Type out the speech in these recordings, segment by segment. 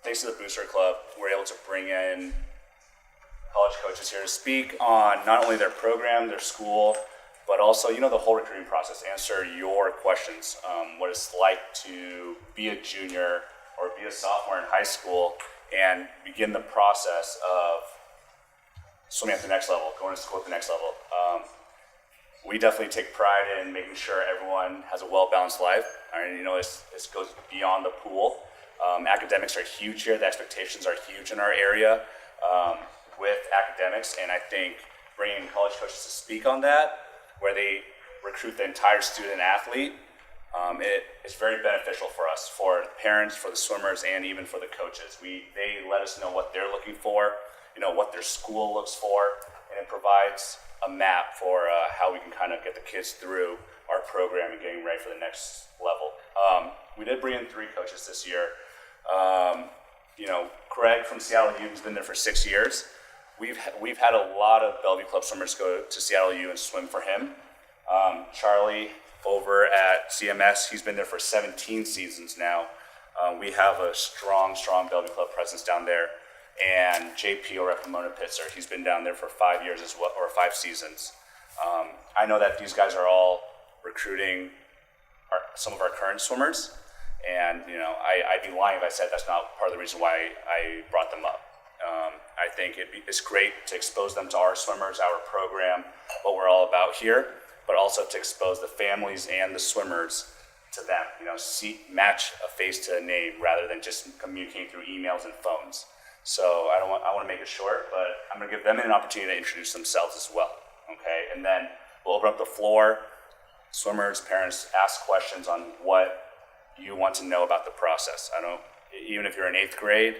thanks to the Booster Club, we're able to bring in college coaches here to speak on not only their program, their school, but also, the whole recruiting process, answer your questions, what it's like to be a junior or be a sophomore in high school and begin the process of swimming at the next level, going to school at the next level. We definitely take pride in making sure everyone has a well-balanced life. This goes beyond the pool. Academics are huge here. The expectations are huge in our area with academics, and I think bringing college coaches to speak on that, where they recruit the entire student athlete, it is very beneficial for us, for the parents, for the swimmers, and even for the coaches. They let us know what they're looking for, what their school looks for, and it provides a map for how we can kind of get the kids through our program and getting ready for the next level. We did bring in 3 coaches this year. Craig from Seattle U has been there for 6 years. We've had a lot of Bellevue Club swimmers go to Seattle U and swim for him. Charlie over at CMS, he's been there for 17 seasons now. We have a strong Bellevue Club presence down there. And JP over at Pomona Pitzer, he's been down there for 5 years as well, or 5 seasons. I know that these guys are all recruiting some of our current swimmers, and I'd be lying if I said that's not part of the reason why I brought them up. I think it's great to expose them to our swimmers, our program, what we're all about here, but also to expose the families and the swimmers to them. Match a face to a name rather than just communicating through emails and phones. So I want to make it short, but I'm going to give them an opportunity to introduce themselves as well. Okay, and then we'll open up the floor. Swimmers, parents, ask questions on what you want to know about the process. Even if you're in 8th grade,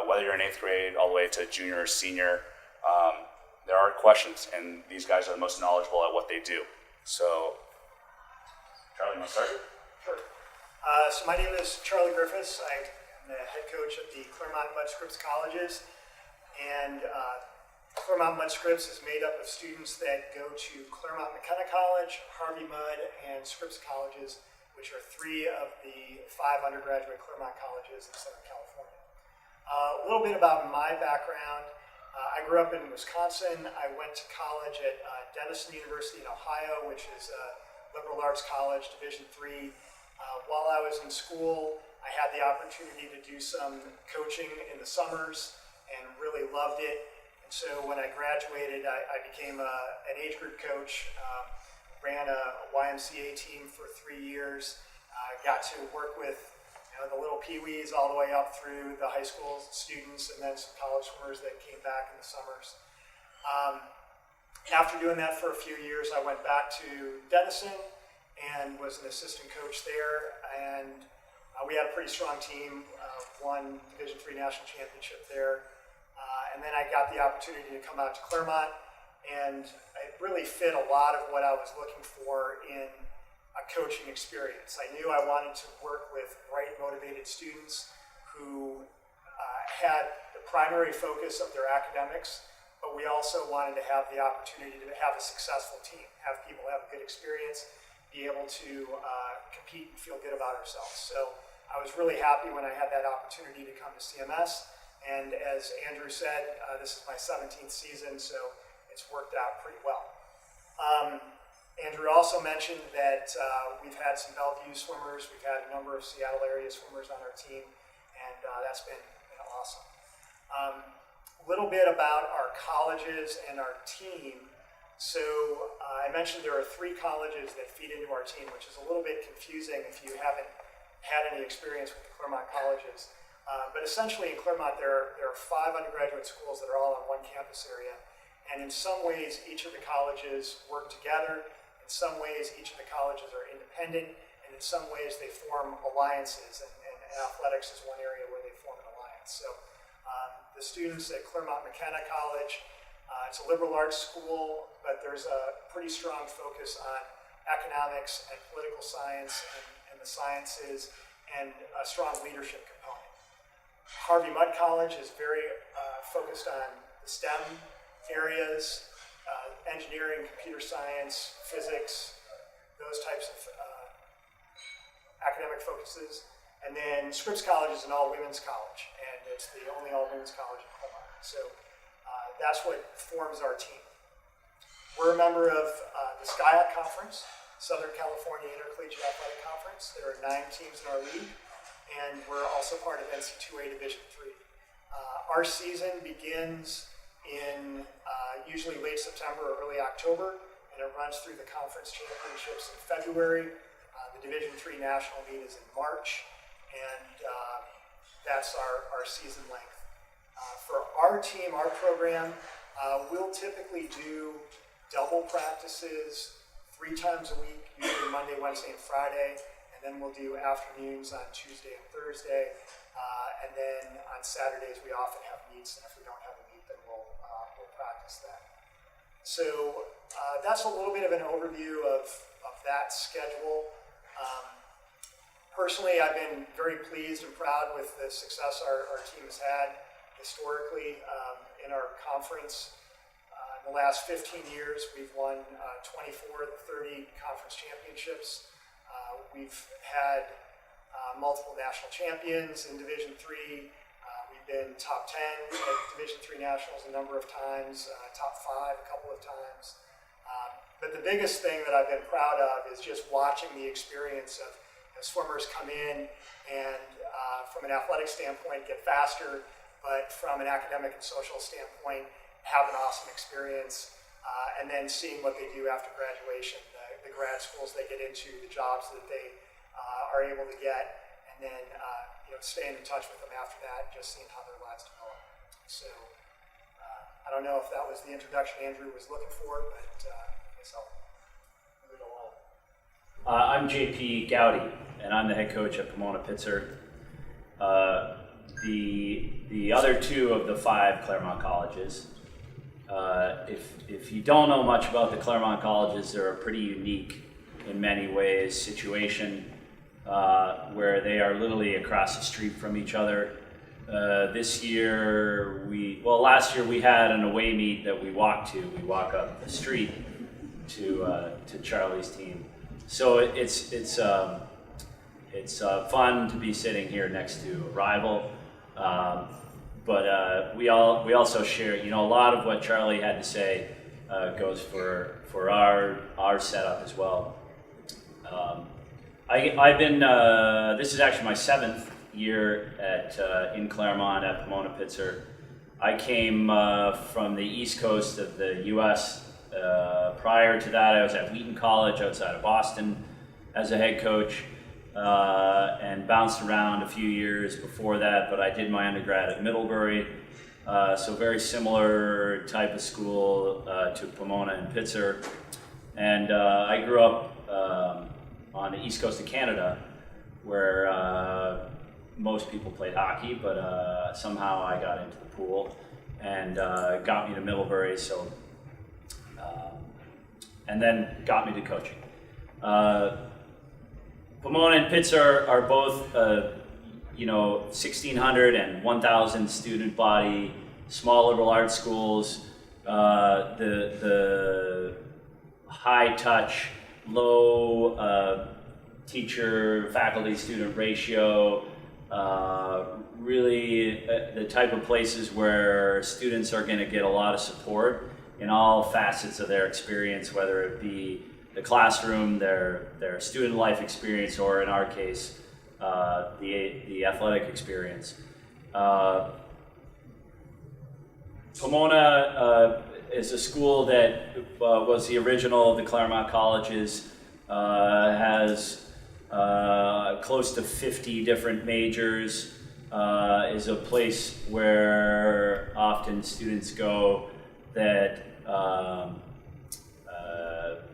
whether you're in 8th grade all the way to junior or senior, there are questions, and these guys are the most knowledgeable at what they do. So, Charlie, you want to start? Sure. So my name is Charlie Griffiths. I'm the head coach of the Claremont Mud Scripps Colleges, and Claremont Mud Scripps is made up of students that go to Claremont McKenna College, Harvey Mudd, and Scripps Colleges, which are 3 of the 5 undergraduate Claremont colleges in Southern California. A little bit about my background. I grew up in Wisconsin. I went to college at Denison University in Ohio, which is a liberal arts college, Division III. While I was in school, I had the opportunity to do some coaching in the summers and really loved it. And so when I graduated, I became an age group coach, ran a YMCA team for 3 years. Got to work with the little peewees all the way up through the high school students, and then some college swimmers that came back in the summers. After doing that for a few years, I went back to Denison and was an assistant coach there, and we had a pretty strong team, won Division III National Championship there, and then I got the opportunity to come out to Claremont, and it really fit a lot of what I was looking for in a coaching experience. I knew I wanted to work with bright, motivated students who had the primary focus of their academics, but we also wanted to have the opportunity to have a successful team, have people have a good experience, be able to compete and feel good about ourselves. So I was really happy when I had that opportunity to come to CMS, and as Andrew said, this is my 17th season, so it's worked out pretty well. Andrew also mentioned that we've had some Bellevue swimmers, we've had a number of Seattle area swimmers on our team, and that's been awesome. A little bit about our colleges and our team. So I mentioned there are 3 colleges that feed into our team, which is a little bit confusing if you haven't had any experience with the Claremont colleges. But essentially in Claremont there are 5 undergraduate schools that are all on one campus area. And in some ways each of the colleges work together. In some ways, each of the colleges are independent, and in some ways they form alliances, and athletics is one area where they form an alliance. So the students at Claremont McKenna College, it's a liberal arts school, but there's a pretty strong focus on economics and political science and the sciences, and a strong leadership component. Harvey Mudd College is very focused on the STEM areas, engineering, computer science, physics, those types of academic focuses. And then Scripps College is an all-women's college, and it's the only all-women's college in Claremont. So that's what forms our team. We're a member of the SCIAC Conference, Southern California Intercollegiate Athletic Conference. There are 9 teams in our league, and we're also part of NC2A Division III. Our season begins in usually late September or early October, and it runs through the conference championships in February. The Division III national meet is in March, and that's our season length. For our team, our program, we'll typically do double practices 3 times a week, usually Monday, Wednesday, and Friday, and then we'll do afternoons on Tuesday and Thursday, and then on Saturdays we often have meets, and if we don't have a meet, then we'll practice that. So that's a little bit of an overview of that schedule. Personally, I've been very pleased and proud with the success our team has had historically in our conference. In the last 15 years, we've won 24 of the 30 conference championships. We've had multiple national champions in Division III. We've been top 10 at Division III Nationals a number of times, top 5 a couple of times. But the biggest thing that I've been proud of is just watching the experience of swimmers come in and from an athletic standpoint get faster, but from an academic and social standpoint have an awesome experience, and then seeing what they do after graduation, the grad schools they get into, the jobs that they are able to get, and then staying in touch with them after that, just seeing how their lives develop. So I don't know if that was the introduction Andrew was looking for, but I guess I'll move it along. I'm JP Gowdy, and I'm the head coach at Pomona-Pitzer. The other 2 of the 5 Claremont colleges, if you don't know much about the Claremont colleges, they're a pretty unique, in many ways, situation where they are literally across the street from each other. Last year we had an away meet that we walked to. We walk up the street to Charlie's team. So it's fun to be sitting here next to a rival. But we also share, a lot of what Charlie had to say goes for our setup as well. I've been this is actually my 7th year in Claremont at Pomona-Pitzer. I came from the East Coast of the U.S. Prior to that, I was at Wheaton College outside of Boston as a head coach. And bounced around a few years before that, but I did my undergrad at Middlebury, so very similar type of school to Pomona and Pitzer. And I grew up on the east coast of Canada, where most people played hockey, but somehow I got into the pool and got me to Middlebury, and then got me to coaching. Pomona and Pitzer are both, 1,600 and 1,000 student body, small liberal arts schools. The high touch, low teacher faculty student ratio, really the type of places where students are going to get a lot of support in all facets of their experience, whether it be the classroom, their student life experience, or in our case, the athletic experience. Pomona is a school that was the original of the Claremont colleges, has close to 50 different majors, is a place where often students go that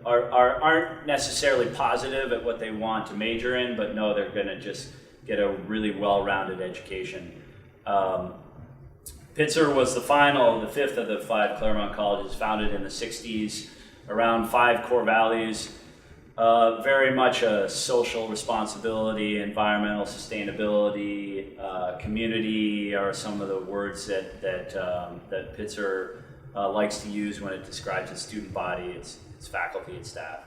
aren't necessarily positive at what they want to major in, but know they're going to just get a really well-rounded education. Pitzer was the 5th of the 5 Claremont colleges, founded in the 60s, around 5 core values. Very much a social responsibility, environmental sustainability, community are some of the words that Pitzer likes to use when it describes its student body, its faculty and staff.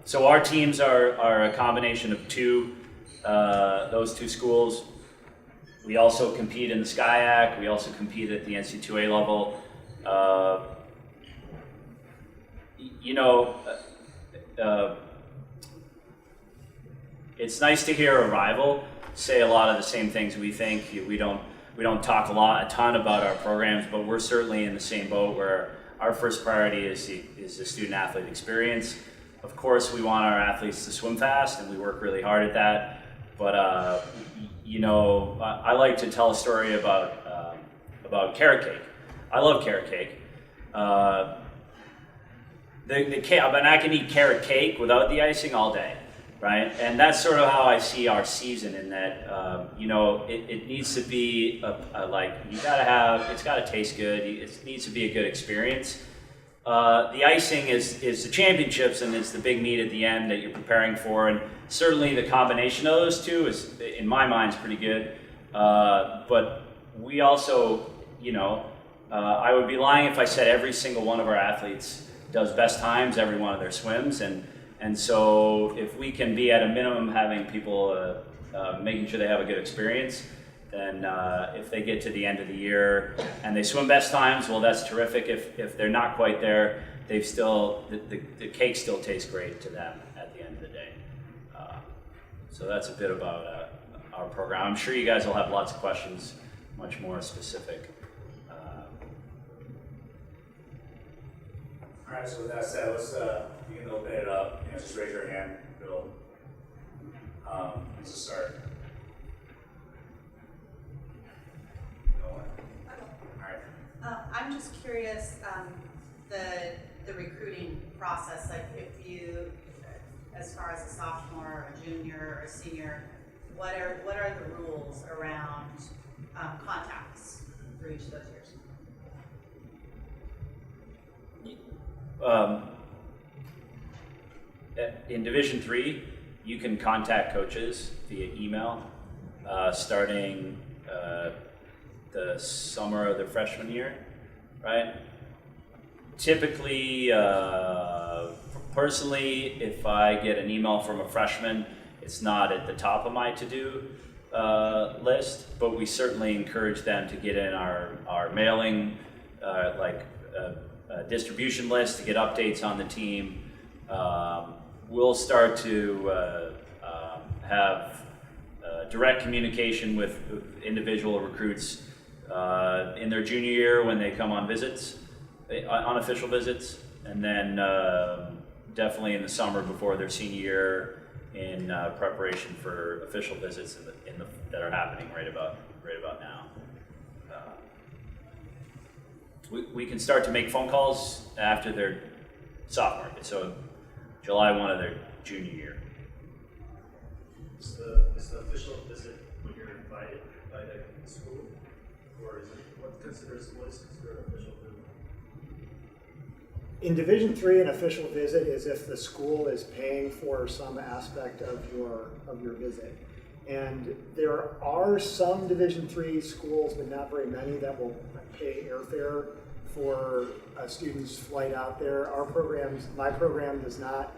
So our teams are a combination of 2 those two schools. We also compete in the SCIAC. We also compete at the NC2A level. It's nice to hear a rival say a lot of the same things we think. We don't talk a ton about our programs, but we're certainly in the same boat where our first priority is the student athlete experience. Of course, we want our athletes to swim fast, and we work really hard at that. But I like to tell a story about carrot cake. I love carrot cake. I can eat carrot cake without the icing all day, right? And that's sort of how I see our season. In that, it needs to be it's got to taste good. It needs to be a good experience. The icing is the championships, and it's the big meet at the end that you're preparing for. And certainly the combination of those two is, in my mind, is pretty good. But we also, I would be lying if I said every single one of our athletes does best times every one of their swims. And so if we can be at a minimum having people making sure they have a good experience, then if they get to the end of the year and they swim best times, well, that's terrific. If they're not quite there, they've still, the cake still tastes great to them at the end of the day. So that's a bit about our program. I'm sure you guys will have lots of questions, much more specific. All right, so with that said, you can open it up. Just raise your hand, Bill. Let's just start. No one? All right. I'm just curious, the recruiting process, like if you, as far as a sophomore or a junior or a senior, what are the rules around contacts for each of those years? In Division III, you can contact coaches via email starting the summer of their freshman year, right? Typically, personally, if I get an email from a freshman, it's not at the top of my to-do list, but we certainly encourage them to get in our mailing, distribution list to get updates on the team. We'll start to have direct communication with individual recruits in their junior year when they come on visits, unofficial visits, and then definitely in the summer before their senior year in preparation for official visits that are happening right about now. We can start to make phone calls after their sophomore, so July 1 of their junior year. Is the official visit when you're invited by the school, or is it what is considered an official visit? In Division III, an official visit is if the school is paying for some aspect of your visit. And there are some Division III schools, but not very many, that will pay airfare for a student's flight out there. My program does not.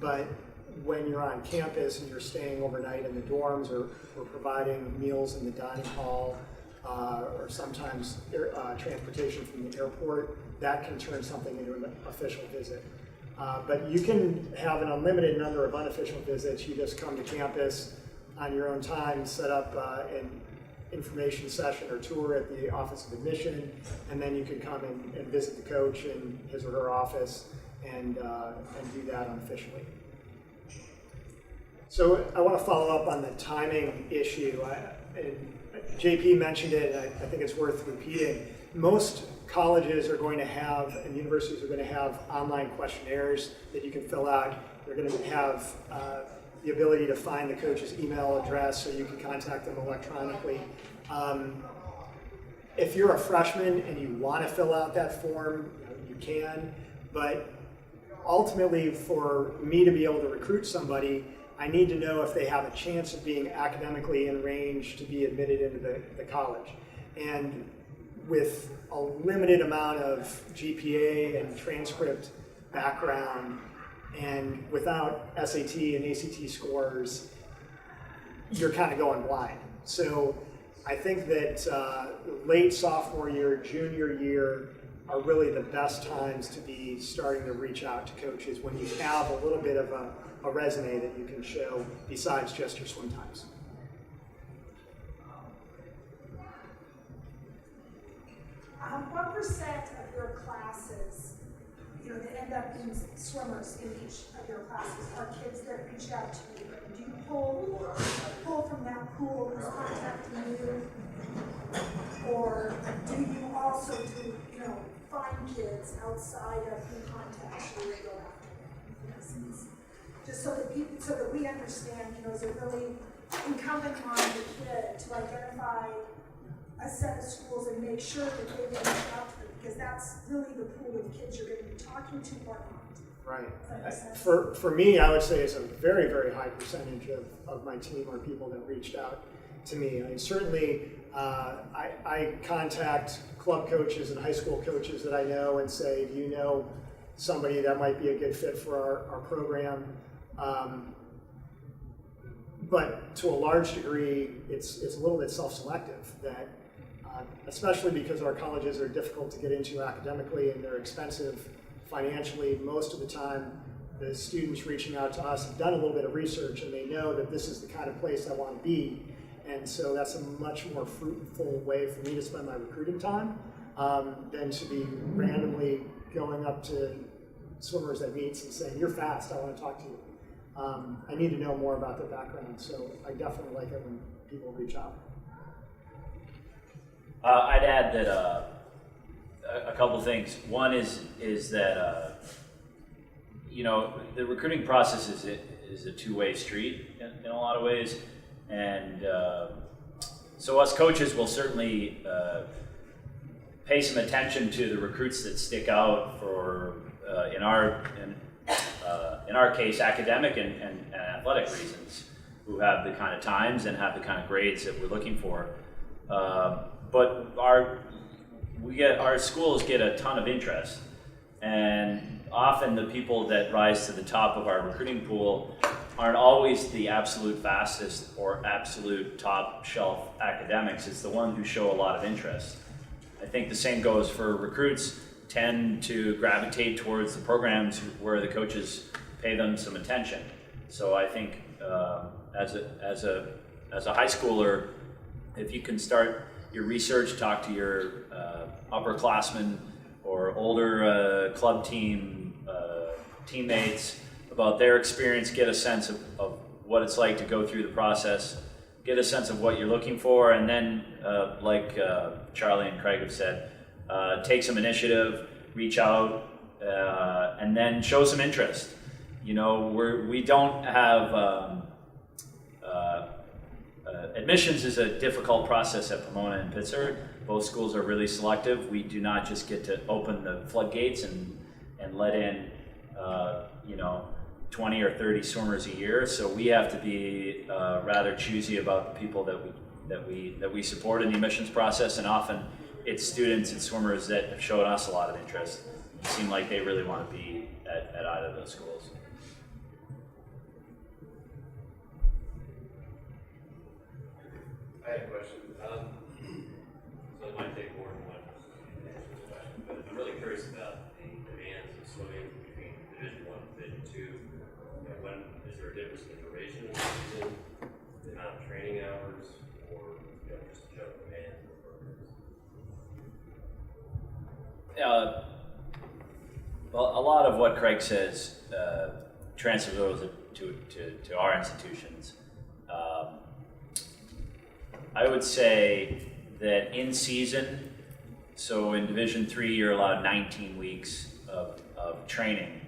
But when you're on campus and you're staying overnight in the dorms, or we're providing meals in the dining hall, or sometimes transportation from the airport, that can turn something into an official visit. But you can have an unlimited number of unofficial visits. You just come to campus on your own time, set up an information session or tour at the Office of Admission, and then you can come and visit the coach in his or her office and do that unofficially. So I want to follow up on the timing issue. JP mentioned it, and I think it's worth repeating. Most colleges are going to have, and universities are going to have, online questionnaires that you can fill out. They're going to have the ability to find the coach's email address so you can contact them electronically. If you're a freshman and you want to fill out that form, you can, but ultimately for me to be able to recruit somebody, I need to know if they have a chance of being academically in range to be admitted into the college. And with a limited amount of GPA and transcript background, and without SAT and ACT scores, you're kind of going blind. So I think that late sophomore year, junior year are really the best times to be starting to reach out to coaches when you have a little bit of a resume that you can show besides just your swim times. What percent of your classes, that end up being swimmers in each of your classes are kids that reached out to you? Do you pull from that pool who's contacting you? Or do you also find kids outside of who contacts you and go after them, in essence? Just so that we understand, is it really incumbent on the kid to identify a set of schools and make sure that they reach out to them, because that's really the pool of kids you're going to be talking to or not. Right. For me, I would say it's a very, very high percentage of my team are people that reached out to me. I mean, certainly, I contact club coaches and high school coaches that I know and say, do you know somebody that might be a good fit for our program? But to a large degree, it's a little bit self-selective, that especially because our colleges are difficult to get into academically and they're expensive financially. Most of the time, the students reaching out to us have done a little bit of research and they know that this is the kind of place I want to be. And so that's a much more fruitful way for me to spend my recruiting time than to be randomly going up to swimmers at meets and saying, you're fast, I want to talk to you. I need to know more about their background, so I definitely like it when people reach out. I'd add that a couple things. One is that the recruiting process is a two-way street in a lot of ways, and so us coaches will certainly pay some attention to the recruits that stick out for in our case, academic and athletic reasons, who have the kind of times and have the kind of grades that we're looking for. But our schools get a ton of interest, and often the people that rise to the top of our recruiting pool aren't always the absolute fastest or absolute top shelf academics. It's the ones who show a lot of interest. I think the same goes for recruits. Tend to gravitate towards the programs where the coaches pay them some attention. So I think as a high schooler, if you can start your research, talk to your upperclassmen or older club teammates about their experience, get a sense of what it's like to go through the process, get a sense of what you're looking for, and then like Charlie and Craig have said, take some initiative, reach out, and then show some interest. We don't have admissions is a difficult process at Pomona and Pittsburgh. Both schools are really selective. We do not just get to open the floodgates and let in 20 or 30 swimmers a year. So we have to be rather choosy about the people that we support in the admissions process, and often it's students and swimmers that have shown us a lot of interest. It seem like they really want to be at either of those schools. I have a question. So it might take more than one to answer this question, but I'm really curious about the demands of swimming between Division I and Division II. Is there a difference in the duration of the season, the amount of training hours, or just the general demands of the programs? Well, a lot of what Craig says transfers over to our institutions. I would say that in season, so in Division III, you're allowed 19 weeks of training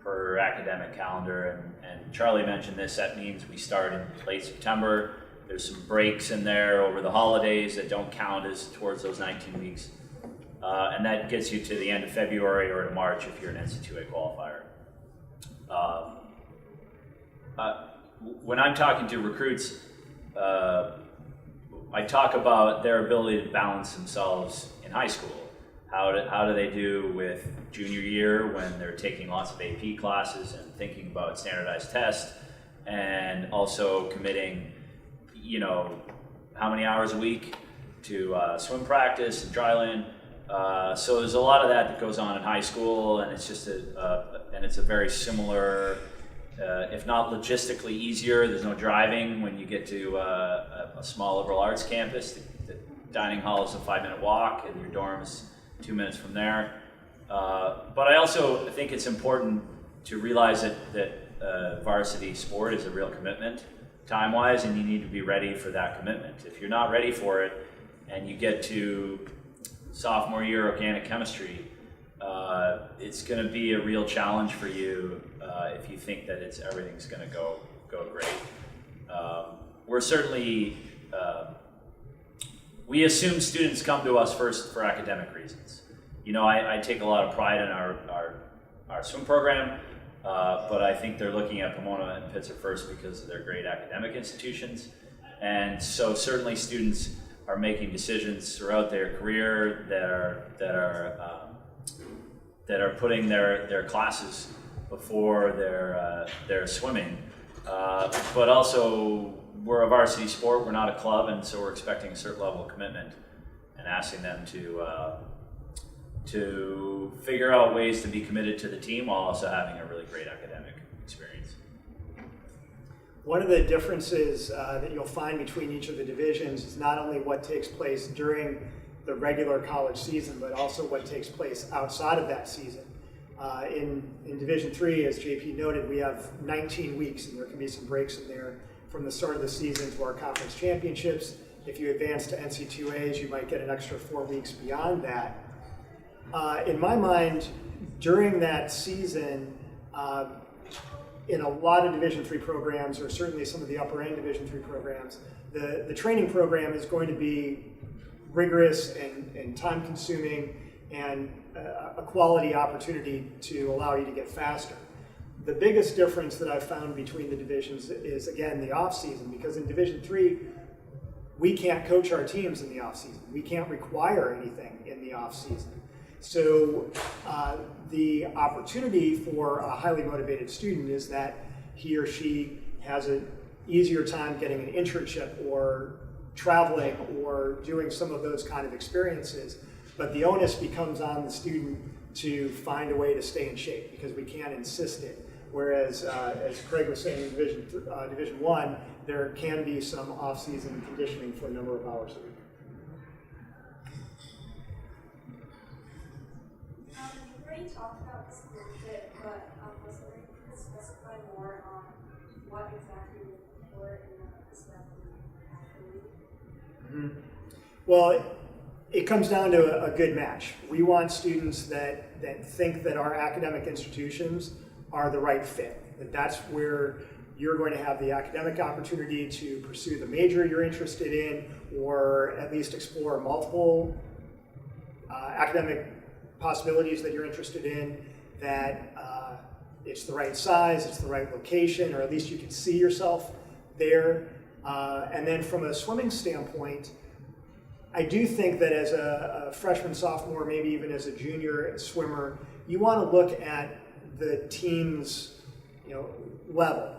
per academic calendar, and Charlie mentioned this. That means we start in late September. There's some breaks in there over the holidays that don't count as towards those 19 weeks. And that gets you to the end of February or to March if you're an NC2A qualifier. When I'm talking to recruits, I talk about their ability to balance themselves in high school. How do they do with junior year when they're taking lots of AP classes and thinking about standardized tests, and also committing you know, how many hours a week to swim practice and dryland. So there's a lot of that goes on in high school, and it's just it's a very similar, if not logistically easier. There's no driving when you get to a small liberal arts campus. The dining hall is a 5-minute walk, and your dorm is 2 minutes from there. But I also think it's important to realize that varsity sport is a real commitment time-wise, and you need to be ready for that commitment. If you're not ready for it, and you get to sophomore year organic chemistry, it's going to be a real challenge for you if you think that everything's going to go great. We're certainly we assume students come to us first for academic reasons. You know, I take a lot of pride in our swim program, but I think they're looking at Pomona and Pitzer first because they're great academic institutions, and so certainly students are making decisions throughout their career that are putting their classes before their swimming. But also, we're a varsity sport, we're not a club, and so we're expecting a certain level of commitment and asking them to figure out ways to be committed to the team while also having a really great academic experience. One of the differences that you'll find between each of the divisions is not only what takes place during the regular college season, but also what takes place outside of that season. In Division III, as JP noted, we have 19 weeks, and there can be some breaks in there from the start of the season to our conference championships. If you advance to NC2As, you might get an extra 4 weeks beyond that. In my mind, during that season, in a lot of Division III programs, or certainly some of the upper end Division III programs, the training program is going to be rigorous and time consuming and a quality opportunity to allow you to get faster. The biggest difference that I've found between the divisions is, again, the off season, because in Division III, we can't coach our teams in the off season. We can't require anything in the off season. So the opportunity for a highly motivated student is that he or she has an easier time getting an internship or traveling or doing some of those kind of experiences. But the onus becomes on the student to find a way to stay in shape, because we can't insist it. Whereas, as Craig was saying, in Division I, there can be some off-season conditioning for a number of hours a week. You've already talked about this a little bit, but was there any you could specify more on what exactly you're looking for in this athlete? Well, it comes down to a good match. We want students that think that our academic institutions are the right fit. That's where you're going to have the academic opportunity to pursue the major you're interested in, or at least explore multiple academic possibilities that you're interested in, that it's the right size, it's the right location, or at least you can see yourself there. And then from a swimming standpoint, I do think that as a freshman, sophomore, maybe even as a junior swimmer, you want to look at the team's level.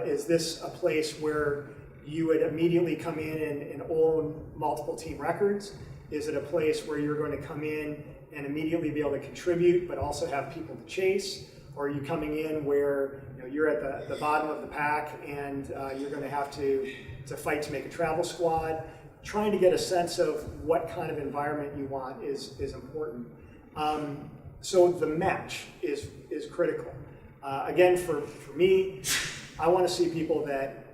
Is this a place where you would immediately come in and own multiple team records? Is it a place where you're going to come in and immediately be able to contribute, but also have people to chase? Or are you coming in where you're at the bottom of the pack and you're going to have to fight to make a travel squad? Trying to get a sense of what kind of environment you want is important. So the match is critical. Again, for me, I want to see people that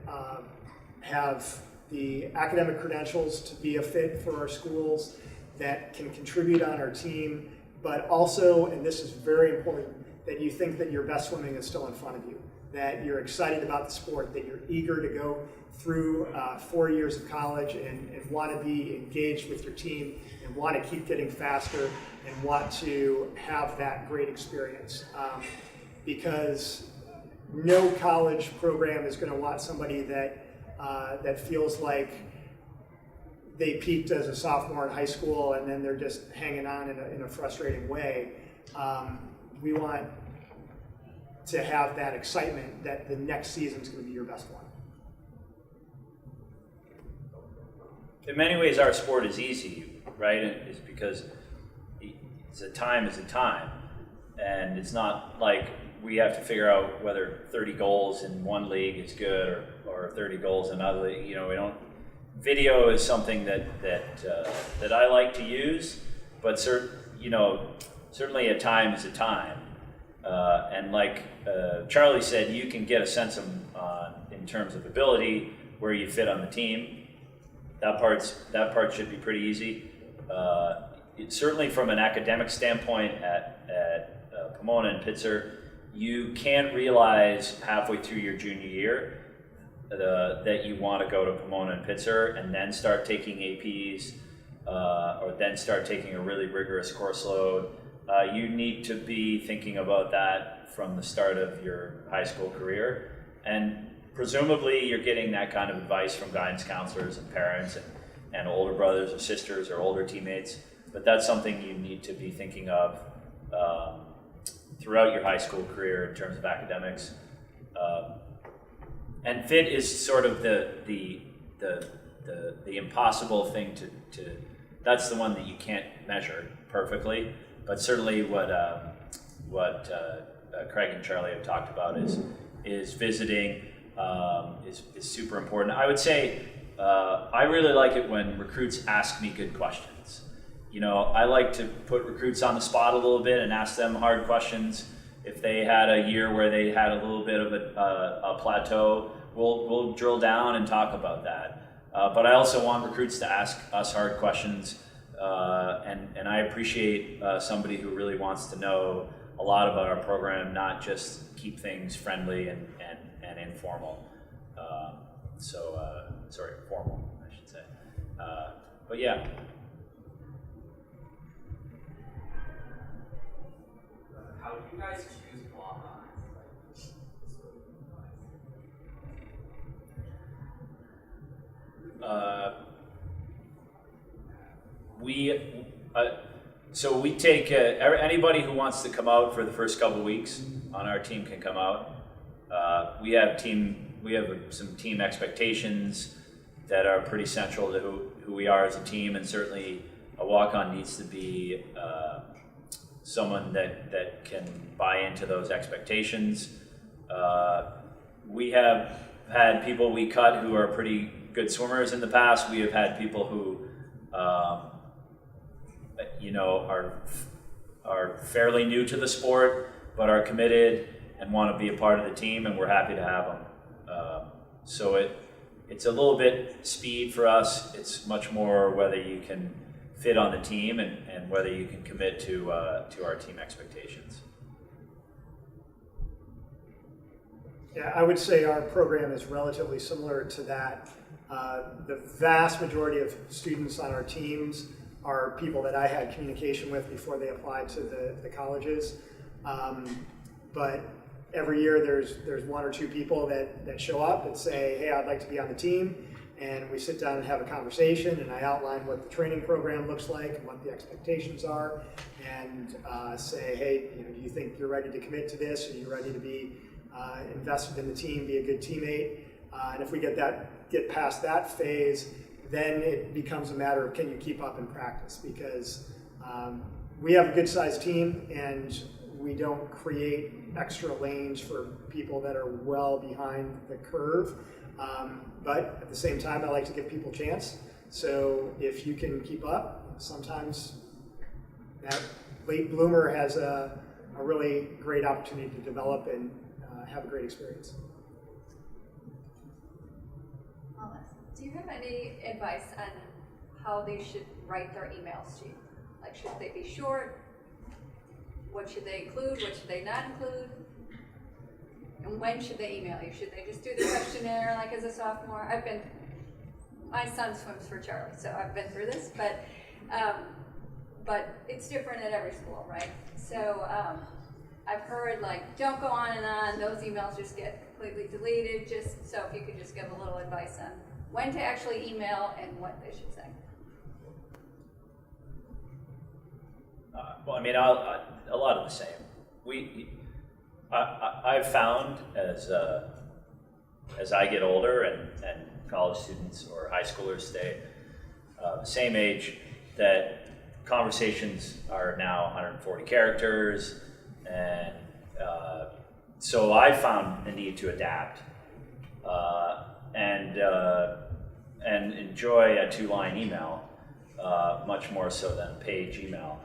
have the academic credentials to be a fit for our schools, that can contribute on our team, but also, and this is very important, that you think that your best swimming is still in front of you, that you're excited about the sport, that you're eager to go through 4 years of college and want to be engaged with your team and want to keep getting faster and want to have that great experience. Because no college program is going to want somebody that feels like they peaked as a sophomore in high school and then they're just hanging on in a frustrating way. We want to have that excitement that the next season is going to be your best one. in many ways our sport is easy, right? It's because it's a time is a time, and it's not like we have to figure out whether 30 goals in one league is good or 30 goals in another league. You know, we don't. Video is something that I like to use, but certainly a time is a time. And like Charlie said, you can get a sense of, in terms of ability, where you fit on the team. That part should be pretty easy. Certainly from an academic standpoint at Pomona and Pitzer, you can't realize halfway through your junior year that you want to go to Pomona and Pitzer and then start taking APs or then start taking a really rigorous course load. You need to be thinking about that from the start of your high school career, and presumably you're getting that kind of advice from guidance counselors and parents and older brothers or sisters or older teammates, but that's something you need to be thinking of throughout your high school career in terms of academics. And fit is sort of the impossible thing to that's the one that you can't measure perfectly, but certainly what Craig and Charlie have talked about is visiting is super important. I would say I really like it when recruits ask me good questions. You know, I like to put recruits on the spot a little bit and ask them hard questions. If they had a year where they had a little bit of a plateau, we'll drill down and talk about that. But I also want recruits to ask us hard questions, and I appreciate somebody who really wants to know a lot about our program, not just keep things friendly and informal. Formal, I should say. But yeah. How do you guys choose walk-ons? We take anybody who wants to come out for the first couple weeks on our team can come out. We have some team expectations that are pretty central to who we are as a team, and certainly a walk-on needs to be someone that can buy into those expectations. We have had people we cut who are pretty good swimmers in the past. We have had people who are fairly new to the sport but are committed and want to be a part of the team, and we're happy to have them. It's a little bit speed for us. It's much more whether you can fit on the team and whether you can commit to our team expectations. Yeah, I would say our program is relatively similar to that. The vast majority of students on our teams are people that I had communication with before they applied to the colleges. But every year there's one or two people that show up and say, hey, I'd like to be on the team. And we sit down and have a conversation, and I outline what the training program looks like and what the expectations are, and say, hey, do you think you're ready to commit to this? Are you ready to be invested in the team, be a good teammate? And if we get past that phase, then it becomes a matter of can you keep up in practice, because we have a good sized team and we don't create extra lanes for people that are well behind the curve. But at the same time, I like to give people a chance. So if you can keep up, sometimes that late bloomer has a really great opportunity to develop and have a great experience. Do you have any advice on how they should write their emails to you? Like, should they be short? What should they include? What should they not include? And when should they email you? Should they just do the questionnaire like as a sophomore? My son swims for Charlie, so I've been through this, but it's different at every school, right? So I've heard like, don't go on and on, those emails just get completely deleted, just so if you could just give a little advice on when to actually email and what they should say. A lot of the same. I've found as I get older and college students or high schoolers stay, the same age, that conversations are now 140 characters, and so I found the need to adapt and enjoy a 2-line email much more so than a page email.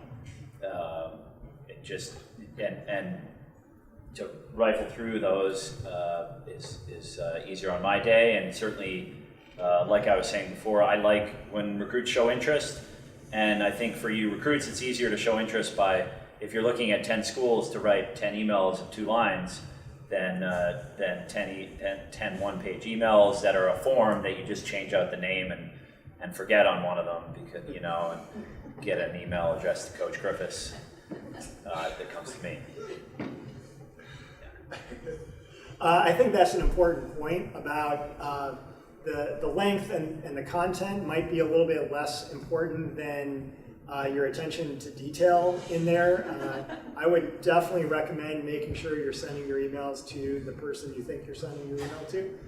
It just and to rifle through those is easier on my day, and certainly, like I was saying before, I like when recruits show interest, and I think for you recruits, it's easier to show interest by, if you're looking at 10 schools, to write 10 emails of 2 lines than 10 one-page emails that are a form that you just change out the name and forget on one of them, because and get an email addressed to Coach Griffiths that comes to me. I think that's an important point about the length and the content might be a little bit less important than your attention to detail in there. I would definitely recommend making sure you're sending your emails to the person you think you're sending your email to.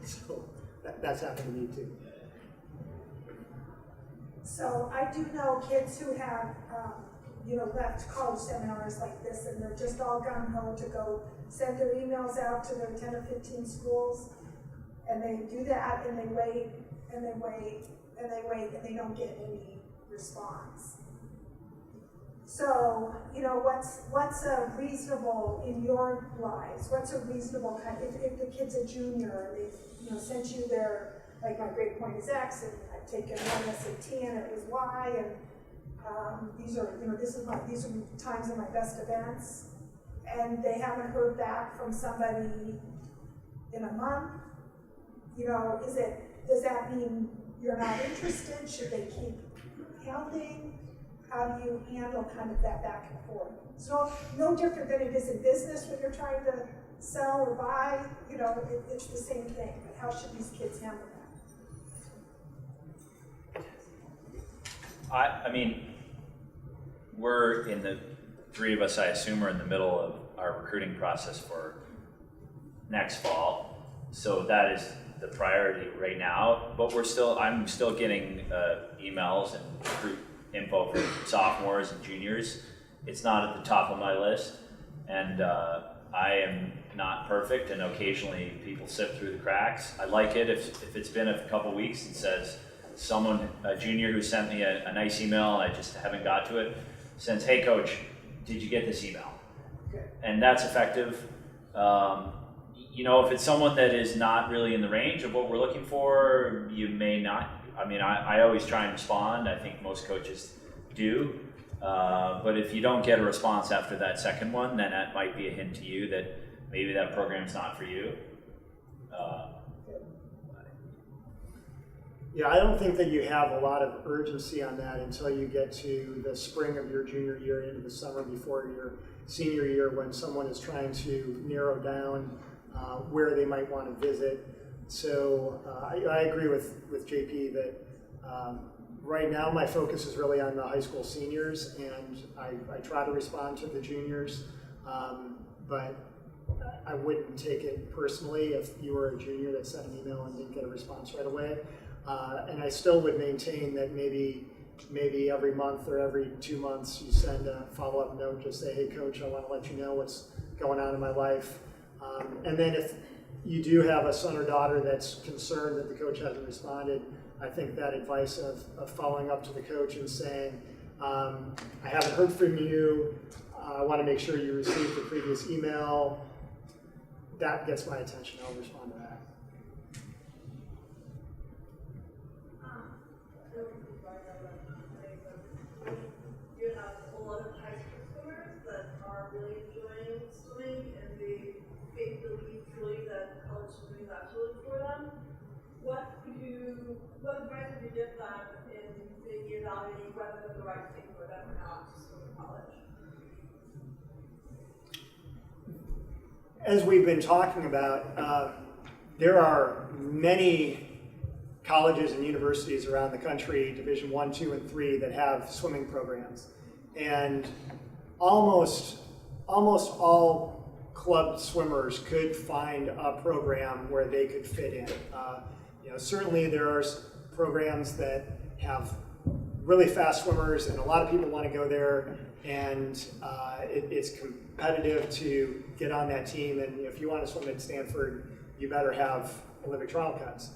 So that's happened to me too. So I do know kids who have, left college seminars like this, and they're just all gung-ho to go send their emails out to their 10 or 15 schools, and they do that, and they wait, and they wait, and they wait, and they don't get any response. So, what's a reasonable, in your lives, what's a reasonable kind, if the kid's a junior, and they, sent you their, like, my grade point is X, and I've taken one SAT, and it was Y, and these are times of my best events, and they haven't heard back from somebody in a month. Does that mean you're not interested? Should they keep hounding? How do you handle kind of that back and forth? So no different than it is in business when you're trying to sell or buy. It's the same thing. But how should these kids handle that? I mean, we're in the 3 of us, I assume, are in the middle of our recruiting process for next fall. So that is the priority right now. But I'm still getting emails and recruit info for sophomores and juniors. It's not at the top of my list, and I am not perfect, and occasionally people slip through the cracks. I like it if it's been a couple weeks and says a junior who sent me a nice email and I just haven't got to it, sends, "Hey coach, did you get this email?" Okay. And that's effective. If it's someone that is not really in the range of what we're looking for, you may not. I mean, I always try and respond. I think most coaches do. But if you don't get a response after that second one, then that might be a hint to you that maybe that program's not for you. Yeah, I don't think that you have a lot of urgency on that until you get to the spring of your junior year into the summer before your senior year, when someone is trying to narrow down where they might want to visit. So I agree with JP that right now my focus is really on the high school seniors, and I try to respond to the juniors, but I wouldn't take it personally if you were a junior that sent an email and didn't get a response right away. And I still would maintain that maybe every month or every 2 months you send a follow-up note, just say, "Hey coach, I want to let you know what's going on in my life." And then if you do have a son or daughter that's concerned that the coach hasn't responded, I think that advice of following up to the coach and saying, "I haven't heard from you, I want to make sure you received the previous email," that gets my attention. I'll respond to that. You have a lot of high school swimmers that are really enjoying swimming, and they believe truly that college swimming is absolutely for them. What advice would you give them in maybe evaluating whether it's the right thing for them or not to swim in college? As we've been talking about, there are many colleges and universities around the country, Division I, II, and III, that have swimming programs, and almost all club swimmers could find a program where they could fit in. Certainly there are programs that have really fast swimmers, and a lot of people want to go there, and it's competitive to get on that team. And if you want to swim at Stanford, you better have Olympic trial cuts.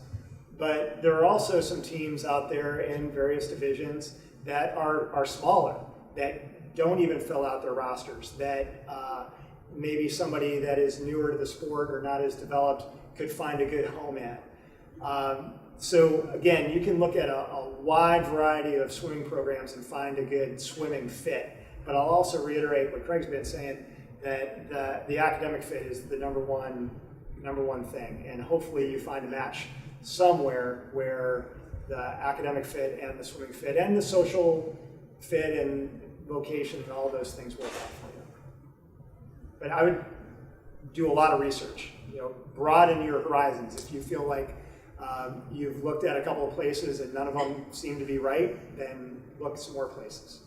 But there are also some teams out there in various divisions that are smaller, that don't even fill out their rosters, that maybe somebody that is newer to the sport or not as developed could find a good home at. So again, you can look at a wide variety of swimming programs and find a good swimming fit. But I'll also reiterate what Craig's been saying, that the academic fit is the number one thing. And hopefully you find a match somewhere where the academic fit and the swimming fit and the social fit and vocation and all those things work out for you. But I would do a lot of research. Broaden your horizons. If you feel like you've looked at a couple of places and none of them seem to be right, then look some more places.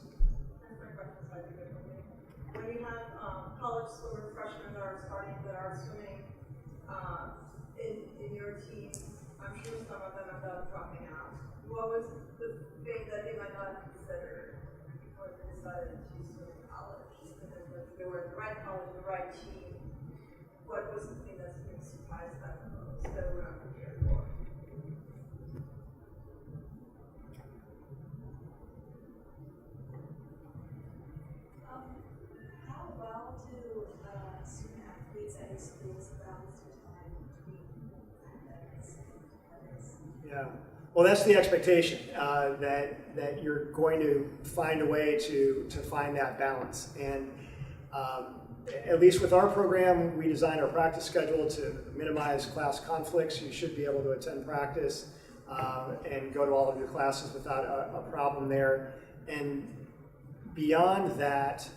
When you have college swimmer freshmen that are starting that are swimming in your team, I'm sure some of them end up dropping out. What was the thing that they might not have considered when they decided to swim in college? Because if they were in the right college, the right team, what was the thing that's being surprised by the most that we're not prepared for? How well do student athletes at your schools balance their time between academics and others? Yeah. Well, that's the expectation, that you're going to find a way to find that balance. And at least with our program, we design our practice schedule to minimize class conflicts. You should be able to attend practice and go to all of your classes without a problem there. And beyond that,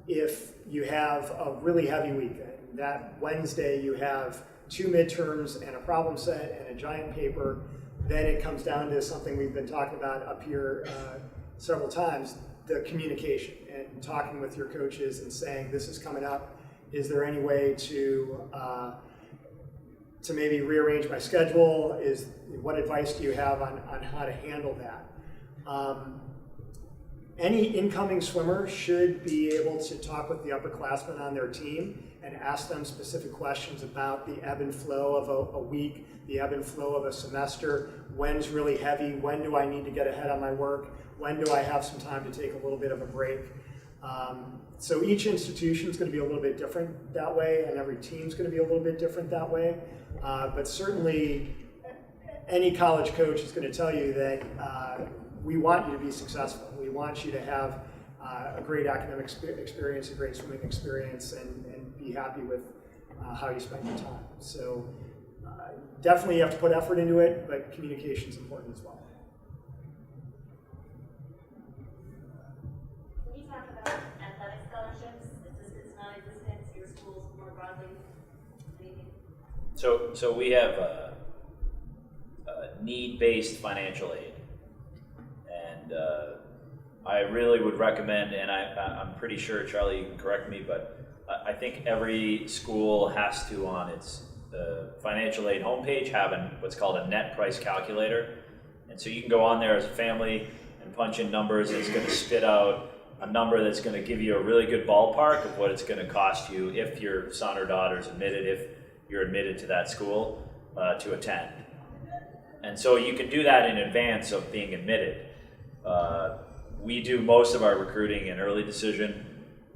if you have a really heavy week, that Wednesday you have 2 midterms and a problem set and a giant paper, then it comes down to something we've been talking about up here several times, the communication and talking with your coaches and saying, this is coming up. Is there any way to maybe rearrange my schedule? What advice do you have on how to handle that? Any incoming swimmer should be able to talk with the upperclassmen on their team and ask them specific questions about the ebb and flow of a week, the ebb and flow of a semester, when's really heavy, when do I need to get ahead on my work, when do I have some time to take a little bit of a break. So each institution is going to be a little bit different that way, and every team is going to be a little bit different that way. But certainly any college coach is going to tell you that we want you to be successful. We want you to have a great academic experience, a great swimming experience, and be happy with how you spend your time. So definitely you have to put effort into it, but communication is important as well. Can you talk about athletic scholarships, existence, non-existence, your schools more broadly? Anything? So we have need-based financial aid, and I really would recommend, and I'm pretty sure, Charlie, you can correct me, but I think every school has to, on its financial aid homepage, have what's called a net price calculator. And so you can go on there as a family and punch in numbers, and it's going to spit out a number that's going to give you a really good ballpark of what it's going to cost you if your son or daughter's admitted, if you're admitted to that school to attend. And so you can do that in advance of being admitted. We do most of our recruiting in early decision.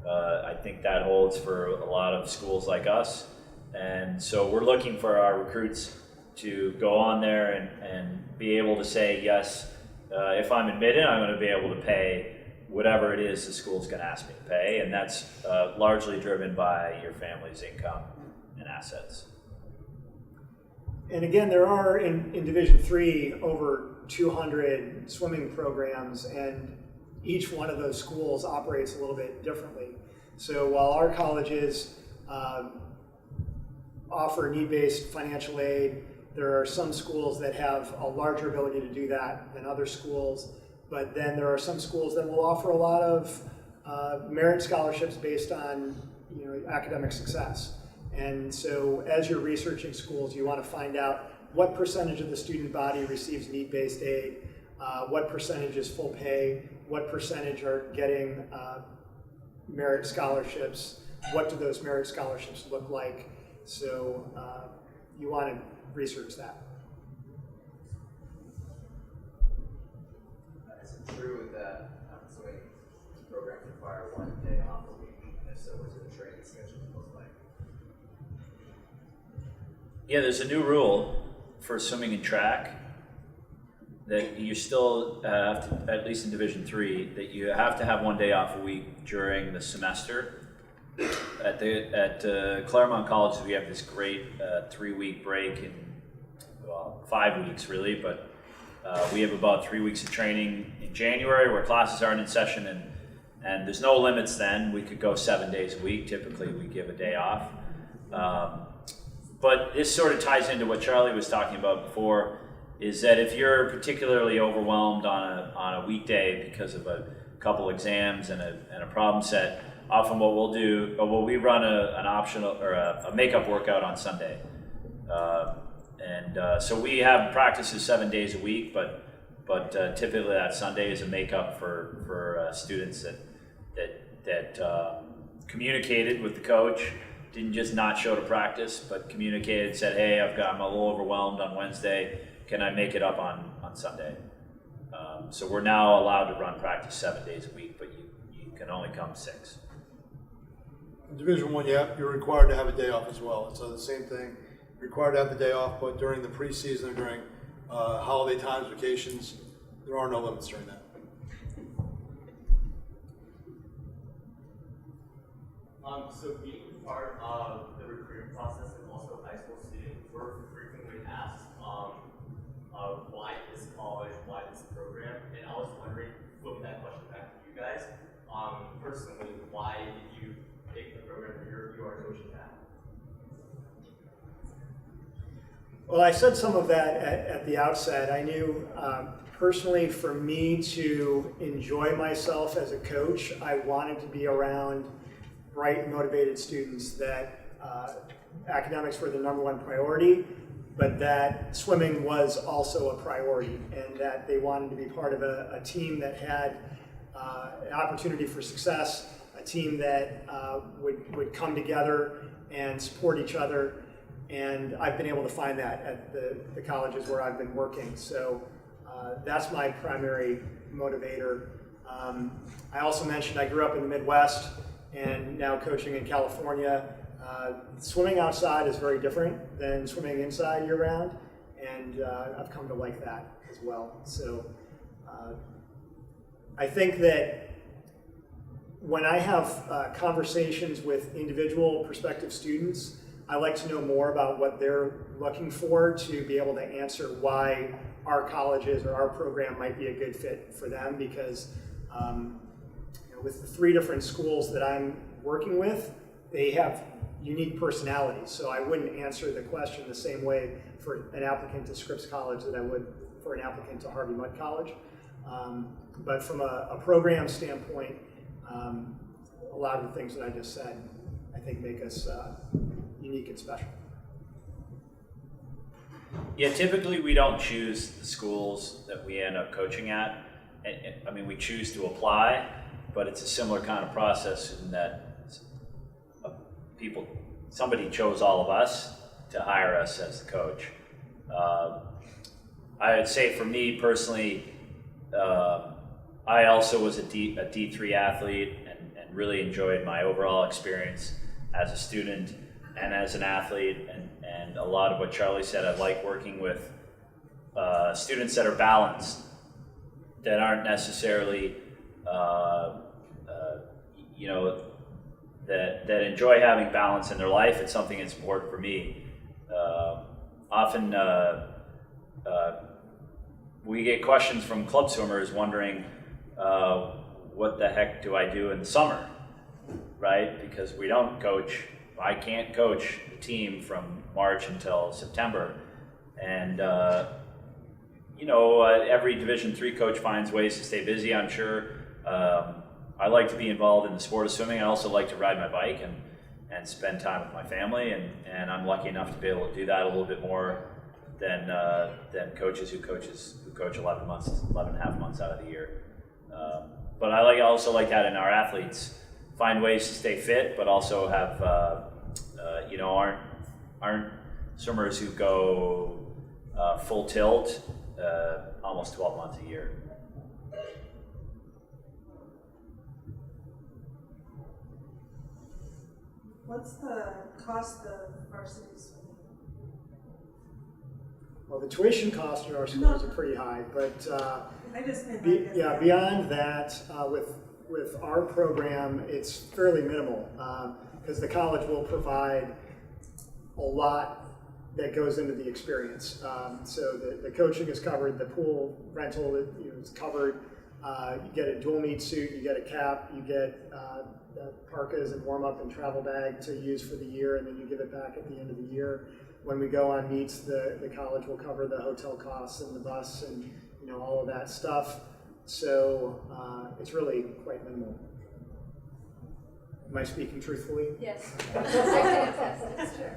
I think that holds for a lot of schools like us. And so we're looking for our recruits to go on there and be able to say, yes, if I'm admitted, I'm going to be able to pay whatever it is the school's going to ask me to pay. And that's largely driven by your family's income and assets. And again, there are in Division III over 200 swimming programs, and each one of those schools operates a little bit differently. So while our colleges offer need-based financial aid, there are some schools that have a larger ability to do that than other schools. But then there are some schools that will offer a lot of merit scholarships based on academic success. And so as you're researching schools, you want to find out what percentage of the student body receives need-based aid, what percentage is full pay, what percentage are getting merit scholarships, what do those merit scholarships look like. So you want to research that. Is it true that swimming programs require 1 day off a week? And if so, what's the training schedule look like? Yeah, there's a new rule for swimming and track that you still have to, at least in Division III, that you have to have 1 day off a week during the semester. At Claremont College, we have this great 3-week break in, well, 5 weeks really, but we have about 3 weeks of training in January where classes aren't in session, and there's no limits then. We could go 7 days a week. Typically, we give a day off. But this sort of ties into what Charlie was talking about before, is that if you're particularly overwhelmed on a weekday because of a couple exams and a problem set, often what we'll do, we run an optional or a makeup workout on Sunday. So we have practices 7 days a week, but typically that Sunday is a makeup for students that communicated with the coach, didn't just not show to practice, but communicated, said, hey, I'm a little overwhelmed on Wednesday, can I make it up on Sunday? So we're now allowed to run practice 7 days a week, but you can only come 6. In Division I, you're required to have a day off as well. So the same thing, required to have the day off, but during the preseason or during holiday times, vacations, there are no limits during that. So being part of the recruiting process and also high school students, we're frequently asked why this college, why this program, and I was wondering, flipping that question back to you guys, personally, why did you pick the program you are coaching at? Well, I said some of that at the outset. I knew personally for me to enjoy myself as a coach, I wanted to be around bright, motivated students that academics were the #1 priority, but that swimming was also a priority, and that they wanted to be part of a team that had an opportunity for success, a team that would come together and support each other. And I've been able to find that at the colleges where I've been working. So that's my primary motivator. I also mentioned I grew up in the Midwest and now coaching in California. Swimming outside is very different than swimming inside year-round, and I've come to like that as well. So I think that when I have conversations with individual prospective students, I like to know more about what they're looking for to be able to answer why our colleges or our program might be a good fit for them, because with the 3 different schools that I'm working with, they have unique personalities. So I wouldn't answer the question the same way for an applicant to Scripps College that I would for an applicant to Harvey Mudd College. But from a program standpoint, a lot of the things that I just said, I think make us unique and special. Yeah, typically we don't choose the schools that we end up coaching at. I mean, we choose to apply, but it's a similar kind of process in that somebody chose all of us to hire us as the coach. I would say for me personally, I also was a D3 athlete and really enjoyed my overall experience as a student and as an athlete, and a lot of what Charlie said, I like working with students that are balanced, that aren't necessarily, that enjoy having balance in their life. It's something that's important for me. Often we get questions from club swimmers wondering, what the heck do I do in the summer, right? Because we don't coach. I can't coach the team from March until September. And, every Division III coach finds ways to stay busy, I'm sure. I like to be involved in the sport of swimming. I also like to ride my bike and spend time with my family. And I'm lucky enough to be able to do that a little bit more than coaches who coach 11 and a half months out of the year. But I also like having our athletes find ways to stay fit, but also have aren't swimmers who go full tilt almost 12 months a year. What's the cost of varsity swimming? Well, the tuition costs in our schools are pretty high, but I just meant beyond that, with our program, it's fairly minimal because the college will provide a lot that goes into the experience. So the coaching is covered, the pool rental is covered. You get a dual meet suit, you get a cap, you get parkas and warm up and travel bag to use for the year, and then you give it back at the end of the year. When we go on meets, the college will cover the hotel costs and the bus and all of that stuff. So it's really quite minimal. Am I speaking truthfully? Yes. I can attest, it's true.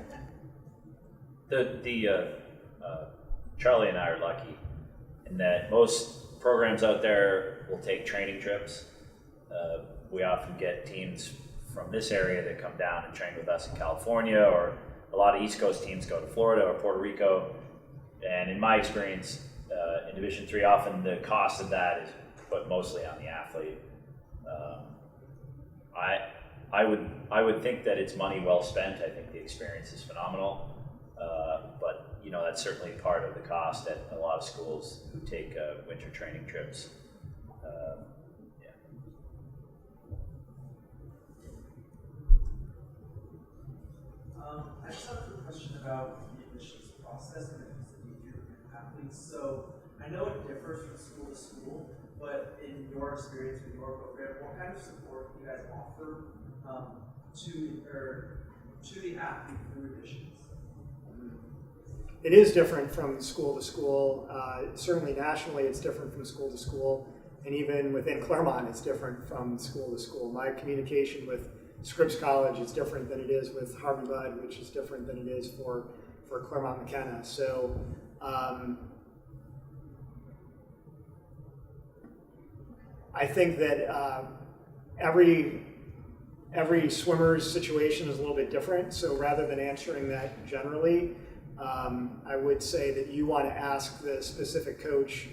Charlie and I are lucky in that most programs out there will take training trips. We often get teams from this area that come down and train with us in California, or a lot of East Coast teams go to Florida or Puerto Rico. And in my experience, in Division III, often the cost of that is put mostly on the athlete. I would think that it's money well spent. I think the experience is phenomenal, but that's certainly part of the cost at a lot of schools who take winter training trips. I just have a question about the admissions process when it comes to D3 athletes. So I know it differs from school to school, but in your experience with your program, what kind of support do you guys offer to the athlete through admissions? It is different from school to school. Certainly nationally, it's different from school to school. And even within Claremont, it's different from school to school. My communication with Scripps College is different than it is with Harvey Mudd, which is different than it is for Claremont McKenna. So I think that every swimmer's situation is a little bit different. So rather than answering that generally, I would say that you want to ask the specific coach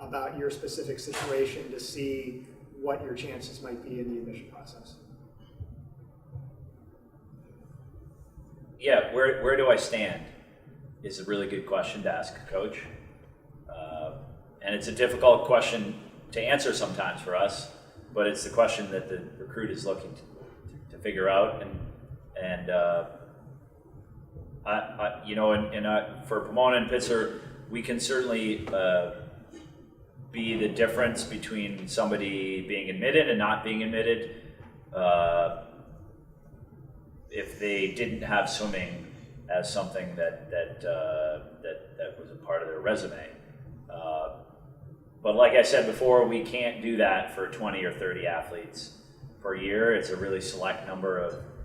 about your specific situation to see what your chances might be in the admission process. Yeah, where do I stand is a really good question to ask a coach. And it's a difficult question to answer sometimes for us, but it's the question that the recruit is looking to figure out. And for Pomona and Pitzer, we can certainly be the difference between somebody being admitted and not being admitted. If they didn't have swimming as something that was a part of their resume. But like I said before, we can't do that for 20 or 30 athletes per year. It's a really select number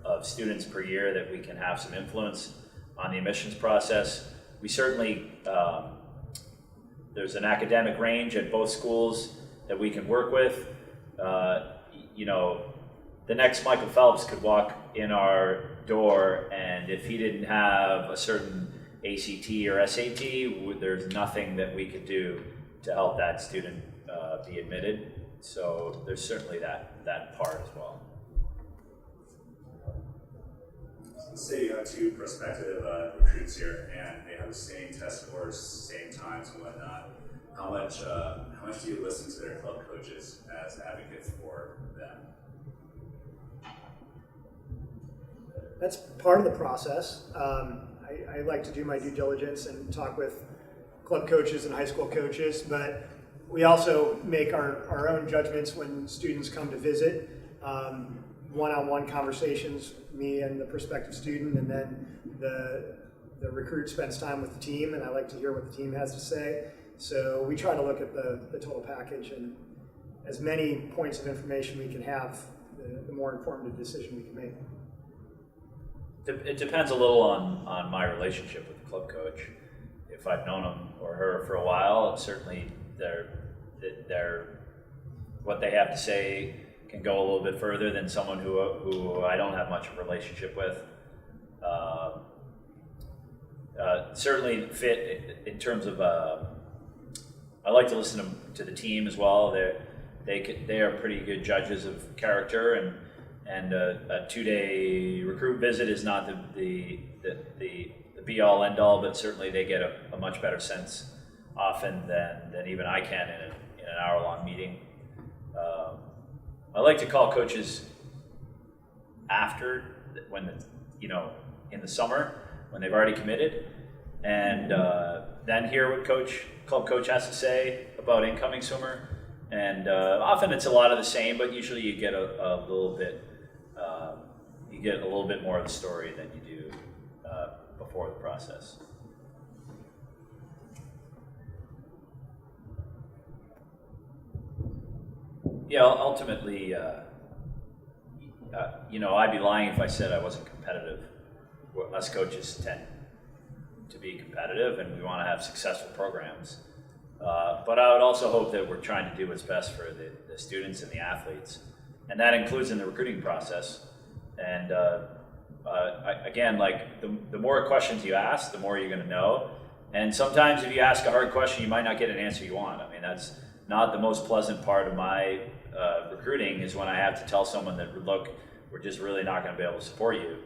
of students per year that we can have some influence on the admissions process. We certainly, there's an academic range at both schools that we can work with. The next Michael Phelps could walk in our door, and if he didn't have a certain ACT or SAT, there's nothing that we could do to help that student be admitted. So there's certainly that part as well. Let's say you have two prospective recruits here, and they have the same test scores, same times and whatnot. How much do you listen to their club coaches as advocates for them? That's part of the process. I like to do my due diligence and talk with club coaches and high school coaches, but we also make our own judgments when students come to visit. One-on-one conversations, me and the prospective student, and then the recruit spends time with the team, and I like to hear what the team has to say. So we try to look at the total package, and as many points of information we can have, the more informed a decision we can make. It depends a little on my relationship with the club coach. if I've known him or her for a while, certainly what they have to say can go a little bit further than someone who I don't have much of a relationship with. Certainly fit in terms of, I like to listen to the team as well. They are pretty good judges of character, and a 2-day recruit visit is not the be all end all, but certainly they get a much better sense often than even I can in an hour long meeting. I like to call coaches after when in the summer when they've already committed, and then hear what club coach has to say about incoming swimmer. And often it's a lot of the same, but usually you get a little bit more of the story than you do before the process. Yeah, ultimately, I'd be lying if I said I wasn't competitive. Us coaches tend to be competitive, and we want to have successful programs. But I would also hope that we're trying to do what's best for the students and the athletes, and that includes in the recruiting process. And again, like the more questions you ask, the more you're going to know. And sometimes if you ask a hard question, you might not get an answer you want. I mean, that's not the most pleasant part of my recruiting, is when I have to tell someone that, look, we're just really not going to be able to support you.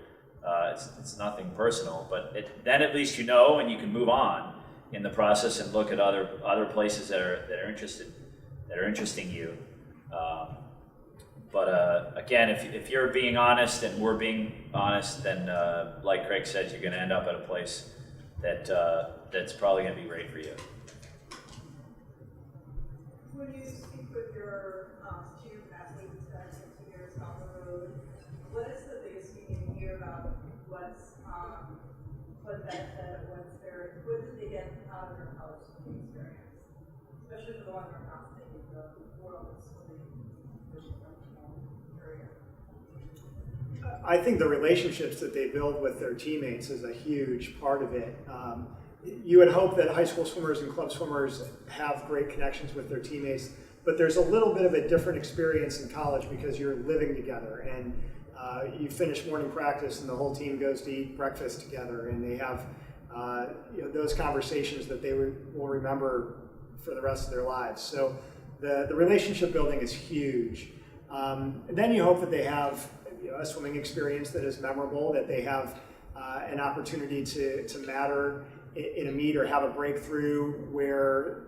It's nothing personal, but then at least you know, and you can move on in the process and look at other places that are interesting you. But again, if you're being honest and we're being honest, then like Craig said, you're going to end up at a place that's probably going to be great for you. When you speak with your student athletes that 6 years down the road, what is the biggest thing you hear about what did they get out of their college swimming experience? Especially for the ones who are not taking the world swimming career. I think the relationships that they build with their teammates is a huge part of it. You would hope that high school swimmers and club swimmers have great connections with their teammates, but there's a little bit of a different experience in college because you're living together, and you finish morning practice and the whole team goes to eat breakfast together, and they have those conversations that they will remember for the rest of their lives. So the relationship building is huge. And then you hope that they have a swimming experience that is memorable, that they have an opportunity to matter in a meet or have a breakthrough where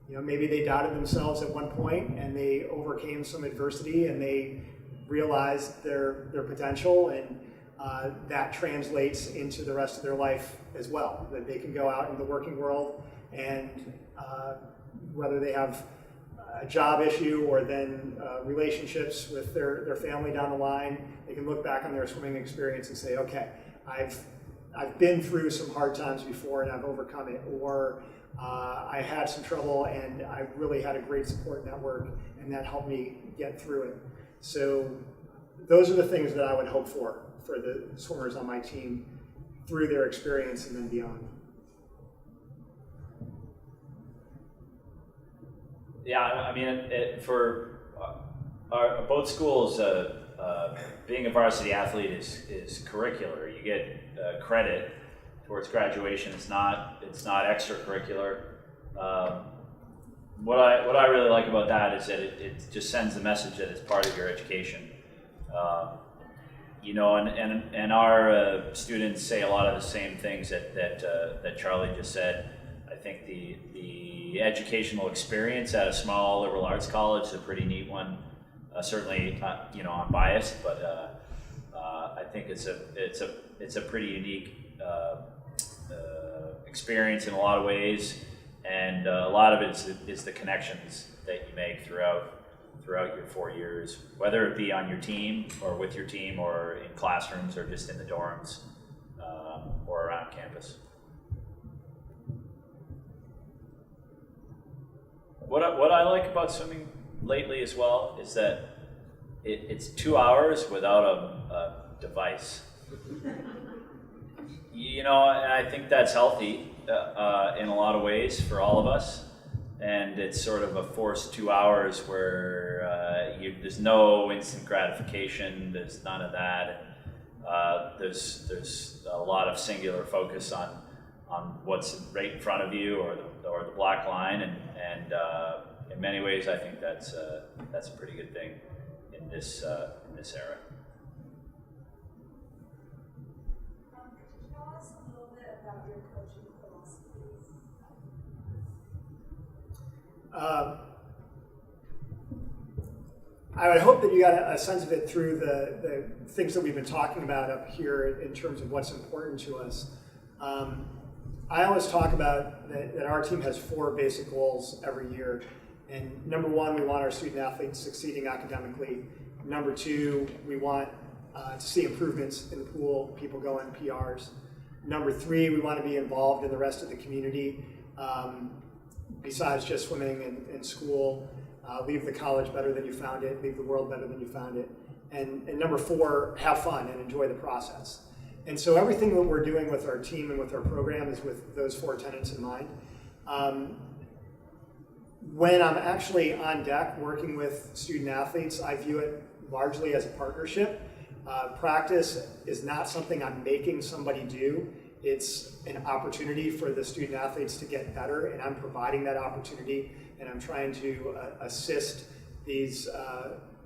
maybe they doubted themselves at one point and they overcame some adversity and they realized their potential, and that translates into the rest of their life as well, that they can go out in the working world, and whether they have a job issue or then relationships with their family down the line, they can look back on their swimming experience and say, okay, I've been through some hard times before and I've overcome it, or I had some trouble and I really had a great support network and that helped me get through it. So those are the things that I would hope for the swimmers on my team through their experience and then beyond. Yeah, I mean, for both schools, being a varsity athlete is curricular. You get credit towards graduation. It's not extracurricular. What I really like about that is that it just sends the message that it's part of your education. And our students say a lot of the same things that Charlie just said. I think the educational experience at a small liberal arts college is a pretty neat one. Certainly, I'm biased, but I think it's a pretty unique experience in a lot of ways, and a lot of it is the connections that you make throughout your 4 years, whether it be on your team or with your team or in classrooms or just in the dorms or around campus. What I like about swimming lately as well is that it's 2 hours without a device. And I think that's healthy. in a lot of ways for all of us, and it's sort of a forced 2 hours where there's no instant gratification. There's none of that. There's a lot of singular focus on what's right in front of you or the black line, and in many ways, I think that's a pretty good thing in this era. Could you tell us a little bit about your coaching philosophies? I would hope that you got a sense of it through the things that we've been talking about up here in terms of what's important to us. I always talk about that our team has 4 basic goals every year. And number 1, we want our student athletes succeeding academically. Number 2, we want to see improvements in the pool, people going PRs. Number 3, we want to be involved in the rest of the community besides just swimming and school. Leave the college better than you found it, leave the world better than you found it. And number 4, have fun and enjoy the process. And so everything that we're doing with our team and with our program is with those 4 tenets in mind. When I'm actually on deck working with student athletes, I view it largely as a partnership. Practice is not something I'm making somebody do. It's an opportunity for the student athletes to get better, and I'm providing that opportunity, and I'm trying to assist these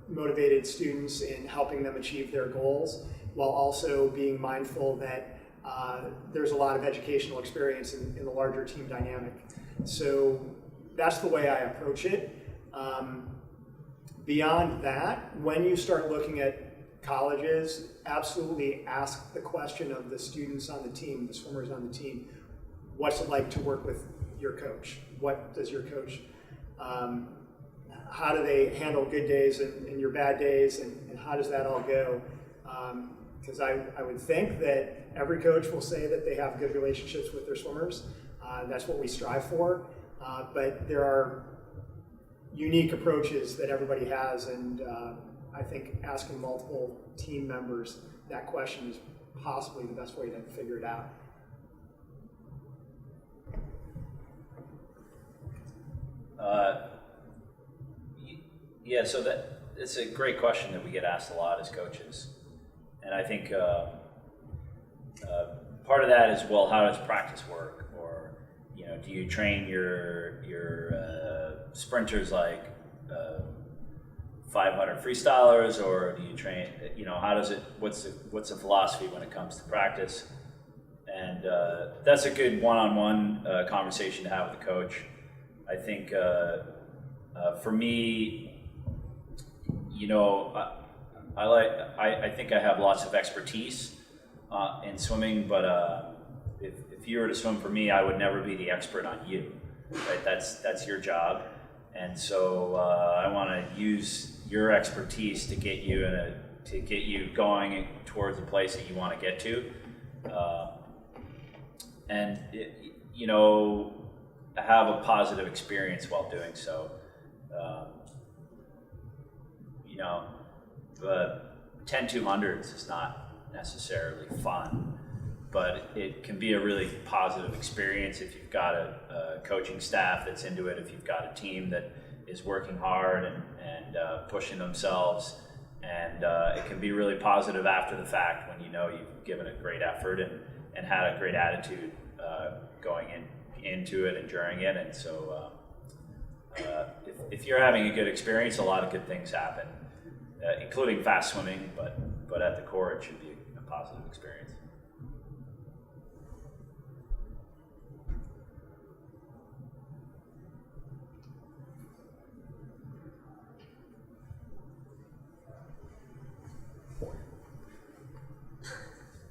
motivated students in helping them achieve their goals, while also being mindful that there's a lot of educational experience in the larger team dynamic. So that's the way I approach it. Beyond that, when you start looking at colleges, absolutely ask the question of the students on the team, the swimmers on the team, what's it like to work with your coach? What does your coach, how do they handle good days and your bad days, and how does that all go? Because I would think that every coach will say that they have good relationships with their swimmers. That's what we strive for. But there are unique approaches that everybody has, and I think asking multiple team members that question is possibly the best way to figure it out. Yeah, so it's a great question that we get asked a lot as coaches, and I think part of that is, well, how does practice work, or do you train your sprinters like 500 freestylers, or do you train, how does it, what's the philosophy when it comes to practice? And that's a good one-on-one conversation to have with the coach. I think for me, I think I have lots of expertise in swimming, but if you were to swim for me, I would never be the expert on you, right? That's your job. And so I want to use your expertise to get you going towards the place that you want to get to, and have a positive experience while doing so. The 10-200s is not necessarily fun, but it can be a really positive experience if you've got a coaching staff that's into it, if you've got a team that is working hard and pushing themselves, and it can be really positive after the fact when you've given a great effort and had a great attitude going into it and during it. And so if you're having a good experience, a lot of good things happen, including fast swimming, but at the core it should be a positive experience.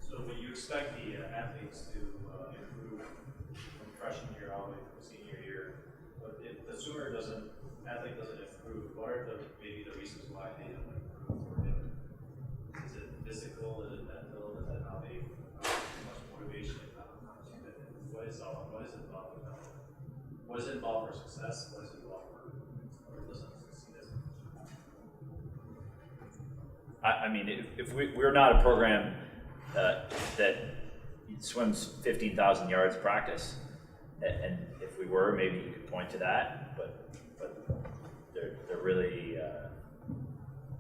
So when you expect the athletes to improve from freshman year all the way to senior year, but if the athlete doesn't improve, what are maybe the reasons why they don't improve? Is it physical? Is it mental? Is it how they much motivation and not much commitment? What is involved with that? What is involved for success? What is involved for doesn't succeed as much? I mean, if we're not a program that swims 15,000 yards practice, And if we were, maybe you could point to that, but they're really,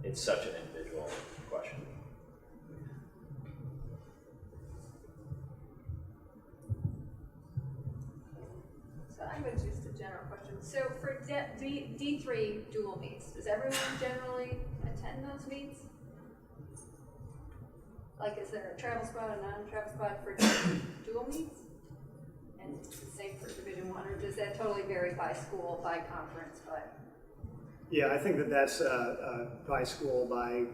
it's such an individual question. So I have just a general question. So for D3 dual meets, does everyone generally attend those meets? Like, is there a travel squad, a non-travel squad for dual meets? And it's the same for Division I, or does that totally vary by school, by conference, by? Yeah, I think that that's by school, by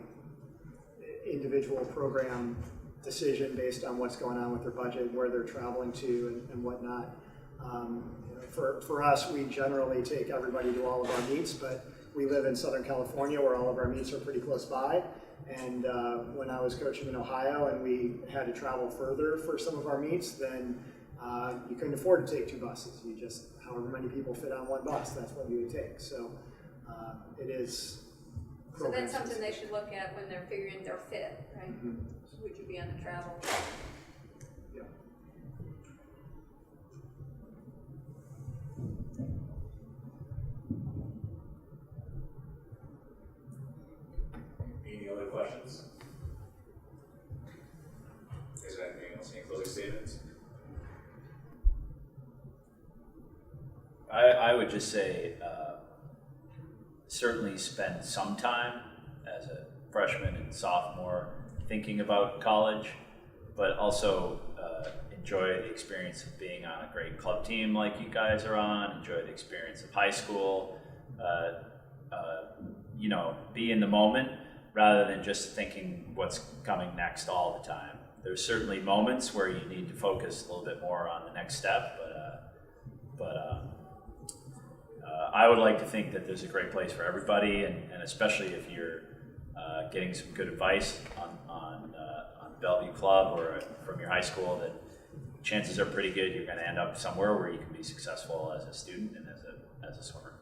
individual program decision based on what's going on with their budget, where they're traveling to, and whatnot. For us, we generally take everybody to all of our meets, but we live in Southern California where all of our meets are pretty close by. And when I was coaching in Ohio and we had to travel further for some of our meets, then you couldn't afford to take 2 buses. You just, however many people fit on 1 bus, that's what you would take. So it is. So that's something they should look at when they're figuring their fit, right? Mm-hmm. Would you be on the travel? Yeah. Any other questions? Is there anything else? Any closing statements? I would just say certainly spend some time as a freshman and sophomore thinking about college, but also enjoy the experience of being on a great club team like you guys are on, enjoy the experience of high school, you know, be in the moment rather than just thinking what's coming next all the time. There's certainly moments where you need to focus a little bit more on the next step, but I would like to think that there's a great place for everybody, and especially if you're getting some good advice on Bellevue Club or from your high school, that chances are pretty good you're going to end up somewhere where you can be successful as a student and as a swimmer.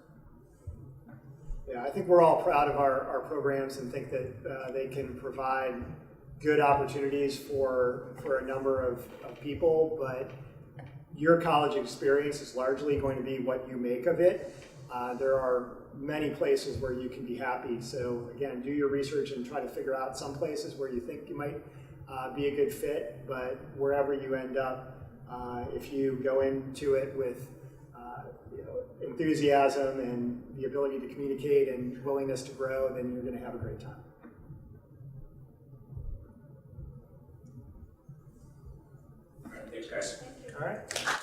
Yeah, I think we're all proud of our programs and think that they can provide good opportunities for a number of people, but your college experience is largely going to be what you make of it. There are many places where you can be happy. So again, do your research and try to figure out some places where you think you might be a good fit, but wherever you end up, if you go into it with enthusiasm and the ability to communicate and willingness to grow, then you're going to have a great time. All right, thanks, guys. All right.